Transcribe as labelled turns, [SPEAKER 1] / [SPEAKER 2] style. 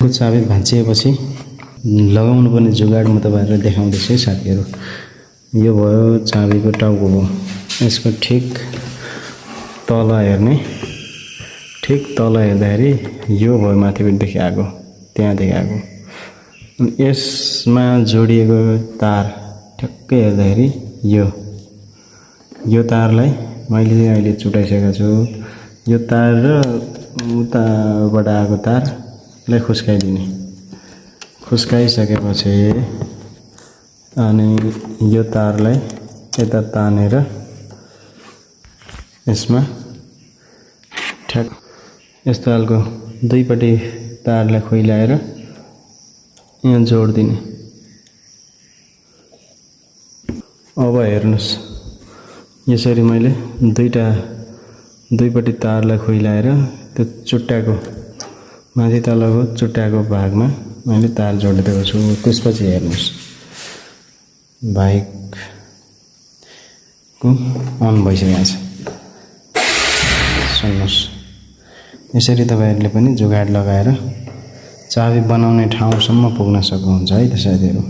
[SPEAKER 1] बाइकको चाबी भाँचिएपछि लगाउनु पर्ने जुगाड म तपाईहरुलाई देखाउँदैछु है साथीहरु। यो भयो चाबीको टाउको हो। यसको ठिक तल हेर्ने, ठिक तल हेर्दाखेरि यो भयो माथिदेखि आएको, त्यहाँदेखि आएको। यसमा जोडिएको तार ठ्याक्कै हेर्दाखेरि यो तारलाई मैले अहिले चुटाइसकेको छु। यो तार र उताबाट आएको तारलाई खुस्काइदिने। खुस्काइसकेपछि अनि यो तारलाई यता तानेर यसमा ठ्याक यस्तो खालको दुईपट्टि तारलाई खुइलाएर यहाँ जोड्दिने। अब हेर्नुस्, यसरी मैले दुईपट्टि तारलाई खुइलाएर त्यो चुट्टाको माथि तलको चुट्टाको भागमा मैले तार जोडिदिएको छु। त्यसपछि हेर्नुस्, बाइकको अन भइसकेको छ। सुन्नुस्, यसरी तपाईहरुले पनि जुगाड लगाएर चाबी बनाउने ठाउँसम्म पुग्न सक्नुहुन्छ है त साथीहरु।